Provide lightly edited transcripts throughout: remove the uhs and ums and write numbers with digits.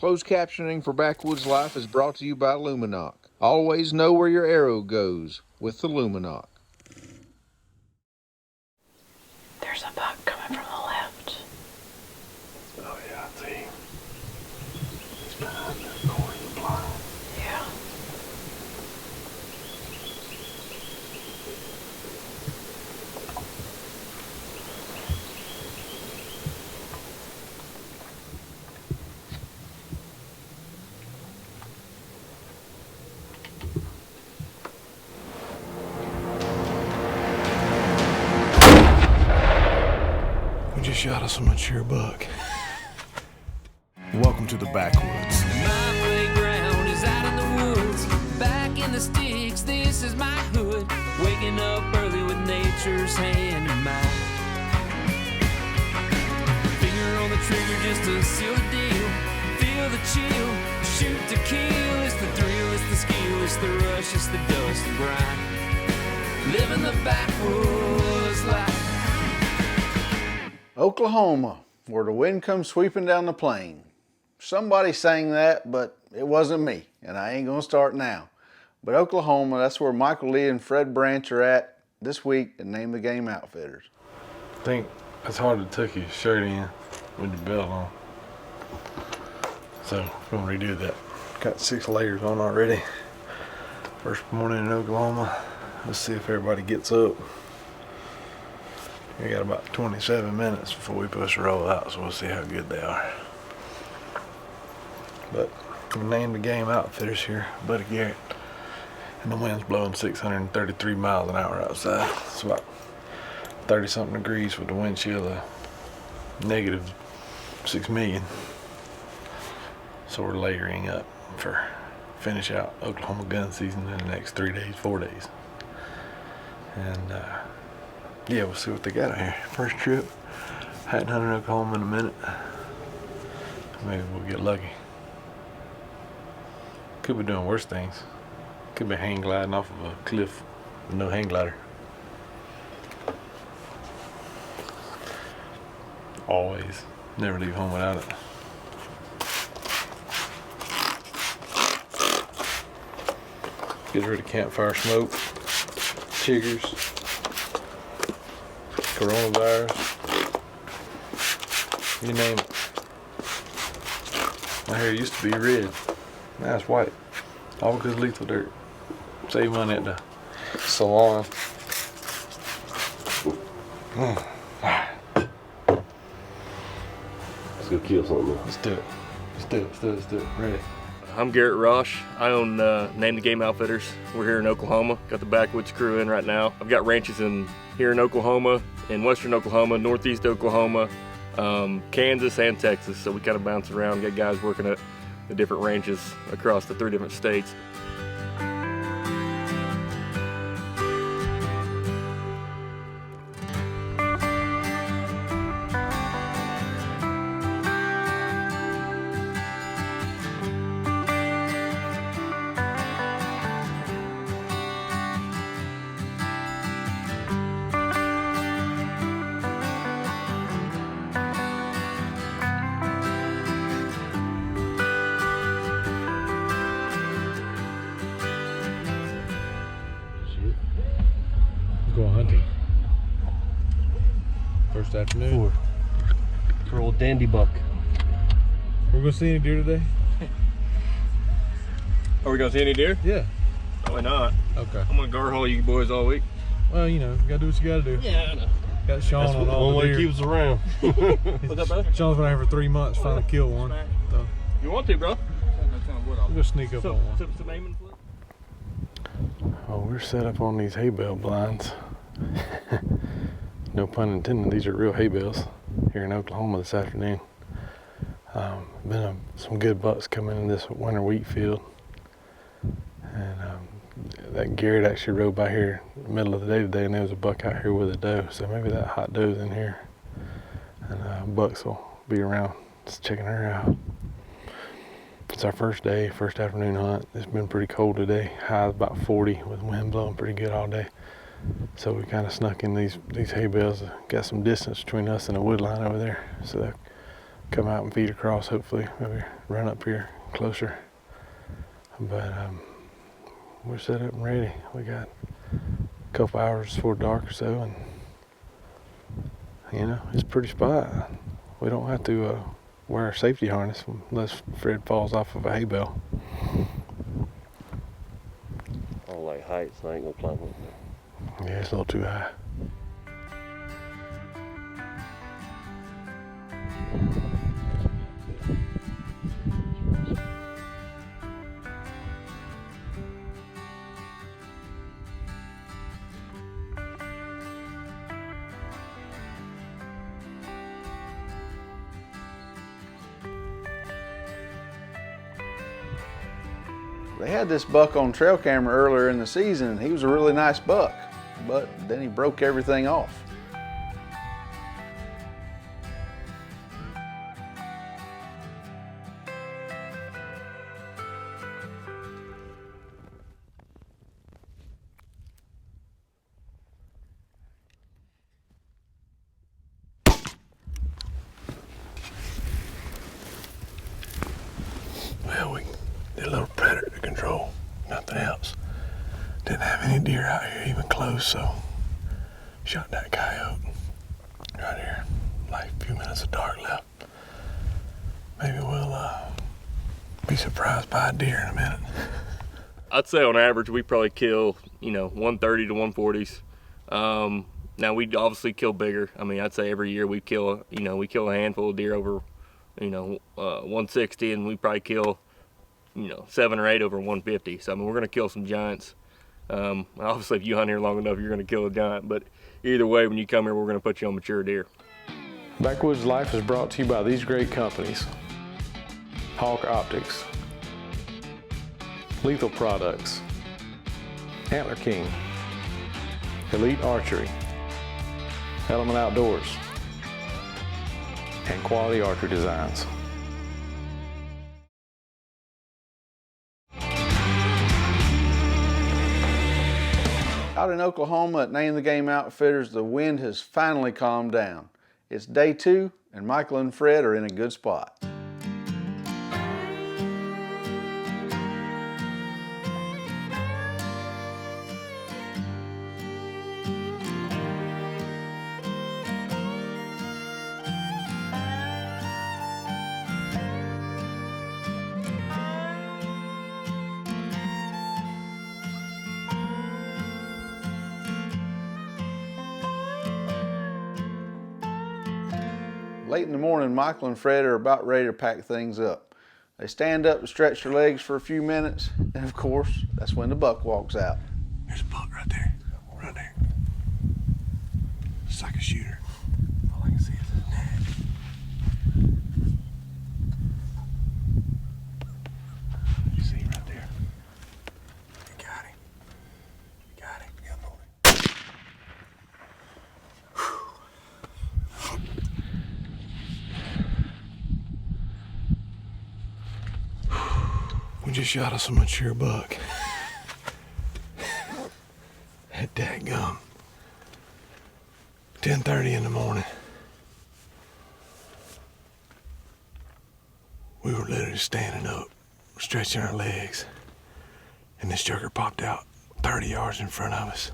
Closed captioning for Backwoods Life is brought to you by Luminoc. Always know where your arrow goes with the Luminoc. There's a buck coming from the left. Oh yeah, I see. He's behind the corner of the blind. Yeah. Just shot us a mature buck. Welcome to the Backwoods. My playground is out in the woods, back in the sticks, this is my hood. Waking up early with nature's hand in mine. Finger on the trigger just to seal the deal. Feel the chill, shoot to kill. It's the thrill, it's the skill, it's the rush, it's the dust and grind. Living the backwoods life. Oklahoma, where the wind comes sweeping down the plain. Somebody sang that, but it wasn't me, and I ain't gonna start now. But Oklahoma, that's where Michael Lee and Fred Branch are at this week at Name the Game Outfitters. I think it's hard to tuck your shirt in with your belt on. So we're gonna redo that. Got 6 layers on already. First morning in Oklahoma. Let's see if everybody gets up. We got about 27 minutes before we push the roll out, so we'll see how good they are. But we named the Game Outfitters here, Buddy Garrett, and the wind's blowing 633 miles an hour outside. It's about 30-something degrees with the wind chill of negative 6 million. So we're layering up for finish out Oklahoma gun season in the next 3 days, 4 days. And yeah, we'll see what they got out here. First trip. Hadn't hunted Oklahoma in a minute. Maybe we'll get lucky. Could be doing worse things. Could be hang gliding off of a cliff with no hang glider. Always. Never leave home without it. Get rid of campfire smoke, chiggers, coronavirus, you name it. My hair used to be red, now it's white. All because of lethal dirt. Save money at the salon. Let's go kill something. Let's do it. Let's do it. Ready. I'm Garrett Rosh. I own Name the Game Outfitters. We're here in Oklahoma. Got the Backwoods crew in right now. I've got ranches here in Oklahoma, in western Oklahoma, northeast Oklahoma, Kansas, and Texas. So we kind of bounce around. Got guys working at the different ranches across the 3 different states. Going hunting. First afternoon. For old dandy buck. We're gonna see any deer today? Are we gonna see any deer? Yeah. Probably not. Okay. I'm gonna guard haul you boys all week. Well, you know, you gotta do what you gotta do. Yeah, I know. Got Sean That's on the all one the way deer. he keeps us around. What's up, brother? Sean's been out here for 3 months, finally killed one. So You want to, bro? we'll go sneak up on one. Some aiming flip. Oh, we're set up on these hay bale blinds. No pun intended, these are real hay bales here in Oklahoma this afternoon. Some good bucks coming in this winter wheat field. And that Garrett actually rode by here in the middle of the day today, and there was a buck out here with a doe. So maybe that hot doe's in here. And bucks will be around just checking her out. It's our first day, first afternoon hunt. It's been pretty cold today. High is about 40 with the wind blowing pretty good all day. So we kind of snuck in these hay bales. Got some distance between us and the wood line over there. So that come out and feed across, hopefully, maybe run up here closer. But we're set up and ready. We got a couple hours before dark or so, and you know, it's a pretty spot. We don't have to wear our safety harness unless Fred falls off of a hay bale. I don't like heights, so I ain't gonna climb up there. Yeah, it's a little too high. They had this buck on trail camera earlier in the season, and he was a really nice buck, but then he broke everything off. Well, we did a little predator control, nothing else. Didn't have any deer out here even close, so shot that coyote right here. Like a few minutes of dark left. Maybe we'll be surprised by a deer in a minute. I'd say on average we probably kill, 130 to 140s. Now we obviously kill bigger. I mean, I'd say every year we kill a handful of deer over, 160, and we probably kill, 7 or 8 over 150. So I mean, we're gonna kill some giants. Obviously, if you hunt here long enough, you're gonna kill a giant. But either way, when you come here, we're gonna put you on mature deer. Backwoods Life is brought to you by these great companies: Hawk Optics, Lethal Products, Antler King, Elite Archery, Element Outdoors, and Quality Archery Designs. Out in Oklahoma at Name the Game Outfitters, the wind has finally calmed down. It's day 2, and Michael and Fred are in a good spot. Late in the morning, Michael and Fred are about ready to pack things up. They stand up and stretch their legs for a few minutes, and of course, that's when the buck walks out. There's a buck right there. Right there. It's like a shooter. All I can see is his neck. You see him right there? You got him. You got him. Yeah, moving. We just shot us a mature buck. That dadgum. 10:30 in the morning. We were literally standing up, stretching our legs, and this joker popped out 30 yards in front of us.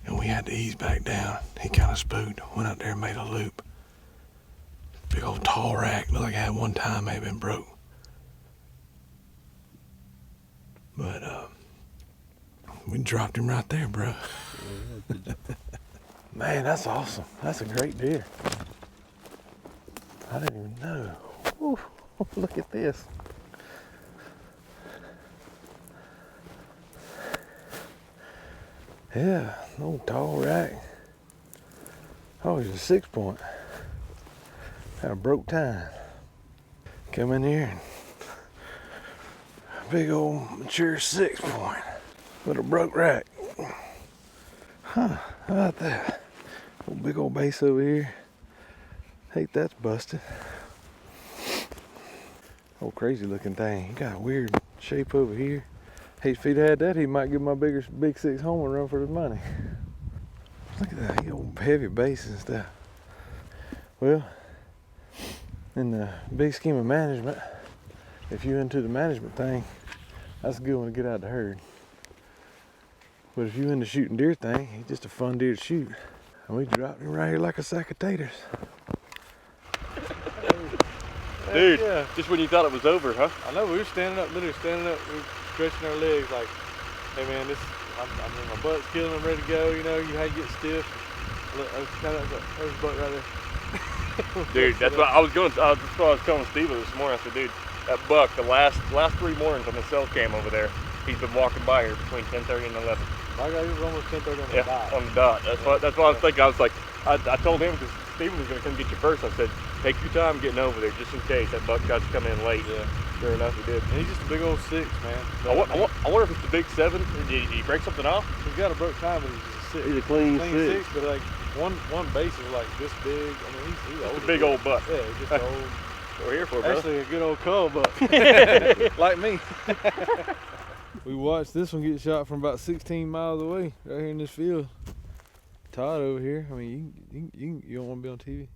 And we had to ease back down. He kind of spooked, went out there and made a loop. Big old tall rack, looked like it had one time maybe been broke. But we dropped him right there, bro. Man, that's awesome. That's a great deer. I didn't even know. Woo, look at this. Yeah, no tall rack. Oh, he's a 6-point. Had a broke tine. Come in here and big old mature 6-point with a broke rack. Huh, how about that? Big old base over here. Hate that's busted. Oh, crazy looking thing. He got a weird shape over here. Hey, if he'd had that, he might give my big 6 home and run for his money. Look at that, he old heavy base and stuff. Well, In the big scheme of management, if you're into the management thing, that's a good one to get out the herd. But if you're into shooting deer thing, he's just a fun deer to shoot. And we dropped him right here like a sack of taters. Dude, yeah. just when you thought it was over, huh? I know, we were standing up, literally standing up, we were stretching our legs like, hey man, my butt's killing, I'm ready to go, you know, you had to get stiff. Look, there's a butt right there. Dude, that's what I was telling Steve this morning. I said, dude, that buck, the last 3 mornings on the cell cam over there, he's been walking by here between 10:30 and 11. My guy, he was almost 10:30 on the dot. On the dot. That's what I was thinking. I was like, I told him, because Steven was going to come get you first. I said, take your time getting over there, just in case that buck tries to come in late. Yeah. Sure enough, he did. And he's just a big old 6, man. I wonder if it's the big 7. Did he break something off? He's got a broke time, but he's just a 6. He's a clean 6. But like one base is like this big. I mean, he's a big old buck. Yeah, he's just old. We're here for it, brother. Actually, a good old cull buck. Like me. We watched this one get shot from about 16 miles away, right here in this field. Todd over here. I mean, you don't want to be on TV.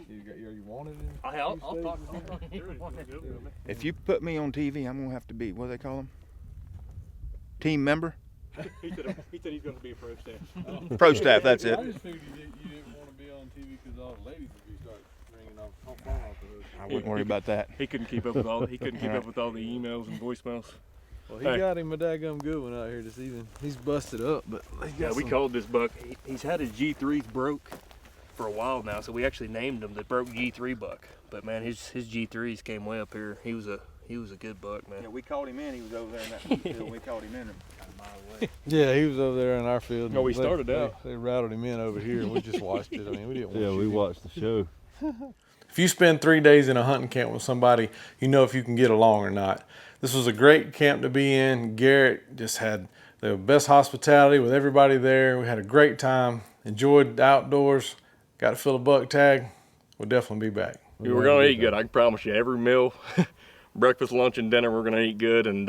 You wanted it? I'll talk. If you put me on TV, I'm gonna have to be, what do they call them? Team member? He said he's going to be a pro staff. Pro staff, that's it. I just figured you didn't want to be on TV because all the ladies would be start ringing off phone off the hook. I wouldn't worry about that. He couldn't keep up with all. He couldn't keep up with all the emails and voicemails. Well, he got him a daggum good one out here this evening. He's busted up, but yeah, we called this buck. He's had his G3s broke for a while now, so we actually named him the broke G3 buck. But man, his G3s came way up here. He was a good buck, man. Yeah, we called him in. He was over there in that field. We called him in kind of a mile away. Yeah, he was over there in our field. No, we started out. They rattled him in over here, and we just watched it. I mean, we didn't. Yeah, we watched the show. If you spend 3 days in a hunting camp with somebody, you know if you can get along or not. This was a great camp to be in. Garrett just had the best hospitality with everybody there. We had a great time, enjoyed the outdoors, got to fill a buck tag. We'll definitely be back. We're going to eat good, I can promise you. Every meal, breakfast, lunch, and dinner, we're going to eat good, and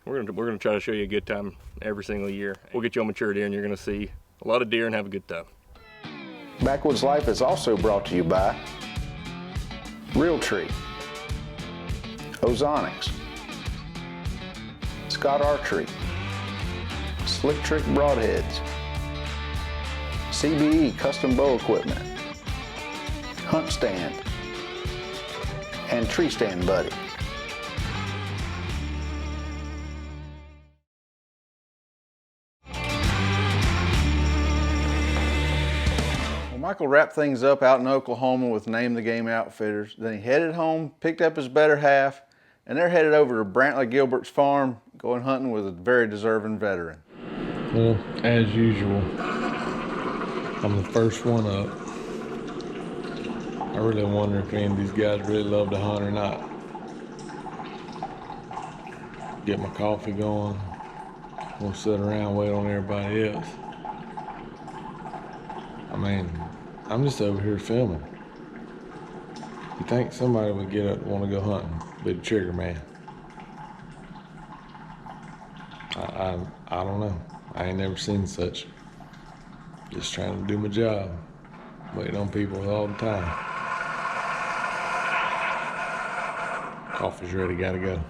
we're going to try to show you a good time every single year. We'll get you on mature deer, and you're going to see a lot of deer and have a good time. Backwoods Life is also brought to you by Realtree, Ozonics, Scott Archery, Slick Trick Broadheads, CBE Custom Bow Equipment, Hunt Stand, and Tree Stand Buddy. Michael wrapped things up out in Oklahoma with Name the Game Outfitters. Then he headed home, picked up his better half, and they're headed over to Brantley Gilbert's farm, going hunting with a very deserving veteran. Well, as usual, I'm the first one up. I really wonder if any of these guys really love to hunt or not. Get my coffee going. We'll sit around, wait on everybody else. I mean, I'm just over here filming. You think somebody would get up and want to go hunting, be the trigger man? I don't know. I ain't never seen such. Just trying to do my job. Waiting on people all the time. Coffee's ready, gotta go.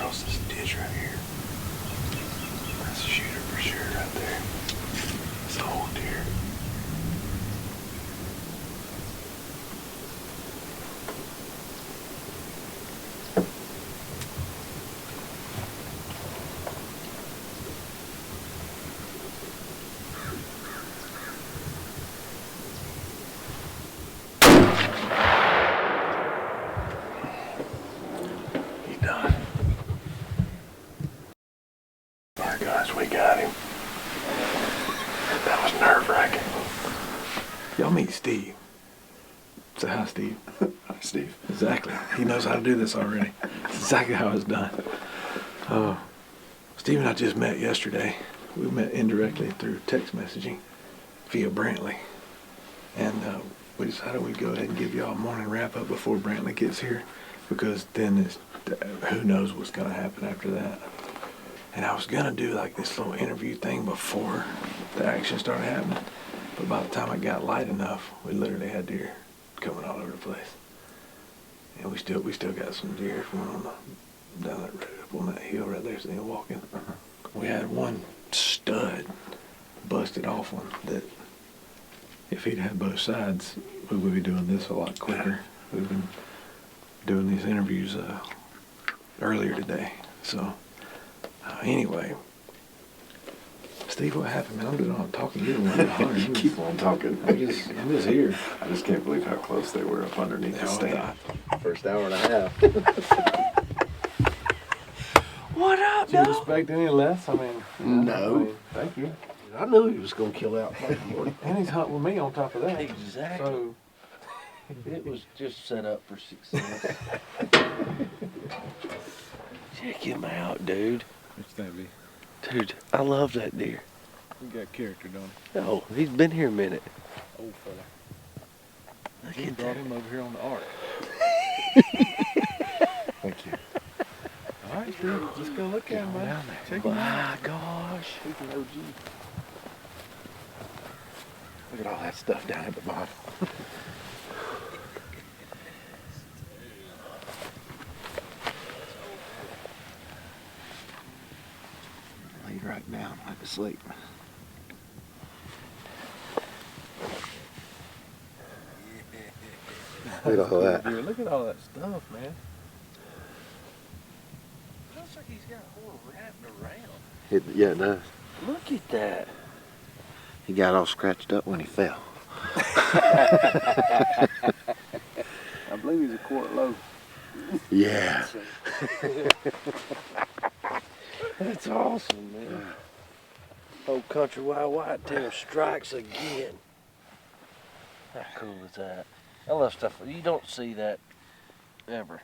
This ditch right here. That's a shooter for sure right there. It's a whole deer. He's done. Guys, we got him. That was nerve-wracking. Y'all meet Steve. Say hi, Steve. Hi, Steve. Exactly. He knows how to do this already. That's exactly how it's done. Steve and I just met yesterday. We met indirectly through text messaging via Brantley. And we decided we'd go ahead and give y'all a morning wrap up before Brantley gets here, because then who knows what's going to happen after that. And I was going to do like this little interview thing before the action started happening. But by the time it got light enough, we literally had deer coming all over the place. And we still got some deer going down that road, up on that hill right there, so they're walking. We had one stud busted off one that if he'd had both sides, we would be doing this a lot quicker. We've been doing these interviews earlier today. So anyway, Steve, what happened, man? I'm doing all the talking. You're the one that Keep on talking. I'm just here. I just can't believe how close they were up underneath the stand. First hour and a half. What up, Did you dog? expect any less? I mean, No. Thank you. I knew he was going to kill out. And he's hunting with me on top of that. Exactly. So, It was just set up for success. Check him out, dude. what's that be? Dude, I love that deer. He got character, don't Oh, he's been here a minute. he? Old fella. Look Jim at brought that. him over here on the ark. Thank you. All right, Steve, let's go look at him, man. Check him out. My gosh. He's an OG. Look at all that stuff down at the bottom. Laid right down, went to sleep. Look at all that. Dude, look at all that stuff, man. Looks like he's got a horn wrapped around. Yeah, it does. Look at that. He got all scratched up when he fell. I believe he's a quart low. Yeah. That's awesome, man. Old countrywide whitetail strikes again. How cool is that? I love stuff. You don't see that ever.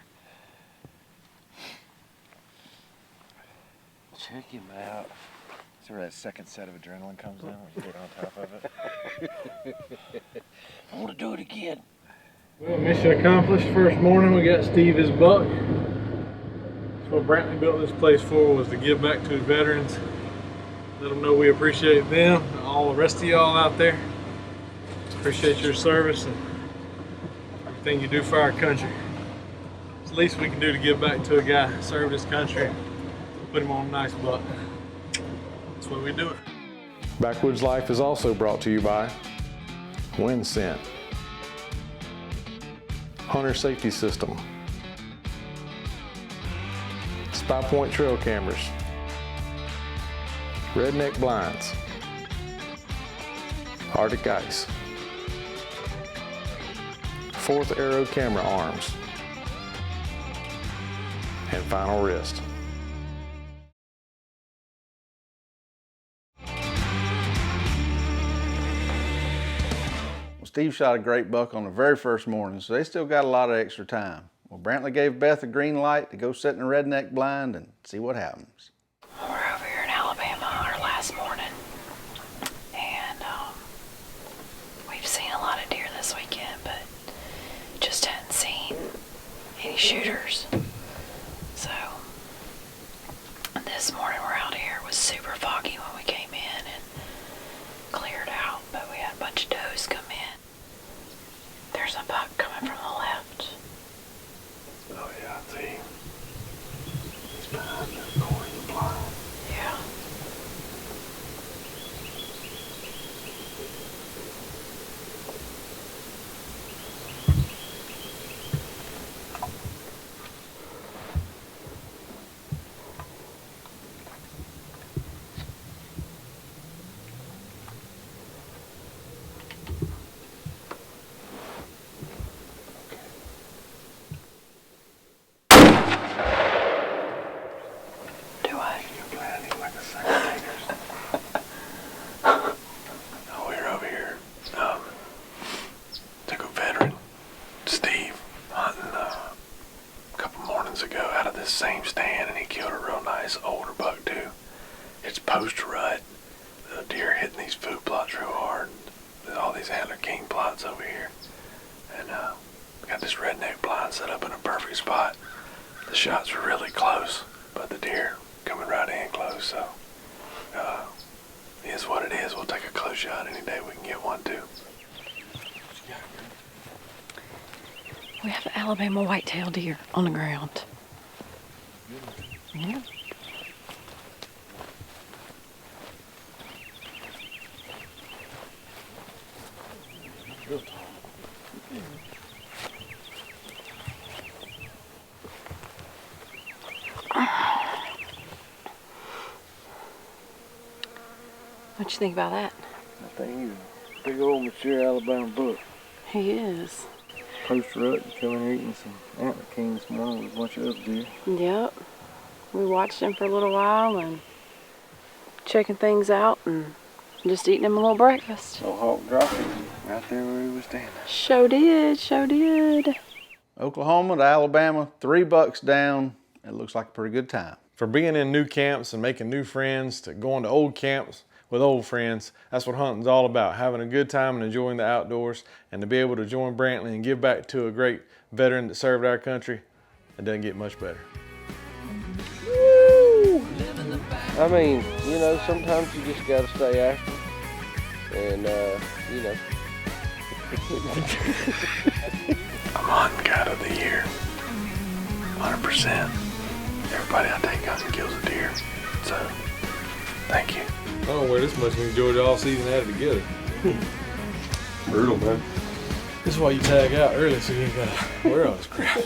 Check him out. See where that second set of adrenaline comes in when you get on top of it? I want to do it again. Well, mission accomplished. First morning we got Steve his buck. That's what Brantley built this place for, was to give back to his veterans. Let them know we appreciate them, and all the rest of y'all out there. Appreciate your service and everything you do for our country. It's the least we can do to give back to a guy who served his country, put him on a nice buck. That's why we do it. Backwoods Life is also brought to you by Wind Scent, Hunter Safety System, Spy Point Trail Cameras, Redneck Blinds, Arctic Ice, Fourth Arrow Camera Arms, and Final Wrist. Well, Steve shot a great buck on the very first morning, so they still got a lot of extra time. Well, Brantley gave Beth a green light to go sit in the redneck blind and see what happens. We're over here in Alabama on our last morning, and we've seen a lot of deer this weekend, but just hadn't seen any shooters. So this morning we're out here. It was super foggy when we came in and cleared out, but we had a bunch of does come in. There's a buck coming from the left. Oh yeah, I see. He's behind that corner of the blind. Yeah. same stand, and he killed a real nice older buck too. It's post rut. The deer hitting these food plots real hard. There's all these antler king plots over here, and got this redneck blind set up in a perfect spot. The shots were really close, but the deer coming right in close. So it is what it is. We'll take a close shot any day we can get one too. We have an Alabama whitetail deer on the ground. Yeah. What you think about that? I think he's a big old mature Alabama buck. He is. Post rut, coming here eating some antler king this morning with a bunch of other deer. Yep. We watched him for a little while and checking things out and just eating him a little breakfast. So hawk dropped him right there where he was standing. Sure did, sure did. Oklahoma to Alabama, 3 bucks down. It looks like a pretty good time. From being in new camps and making new friends to going to old camps with old friends, that's what hunting's all about, having a good time and enjoying the outdoors. And to be able to join Brantley and give back to a great veteran that served our country, it doesn't get much better. Woo! I mean, you know, sometimes you just gotta stay active. And, you know. I'm hunting guide of the year, 100%. Everybody I take hunting kills a deer, so thank you. I don't wear this much. We enjoyed all season at it together. Brutal, man. This is why you tag out early so you ain't gotta wear all this crap.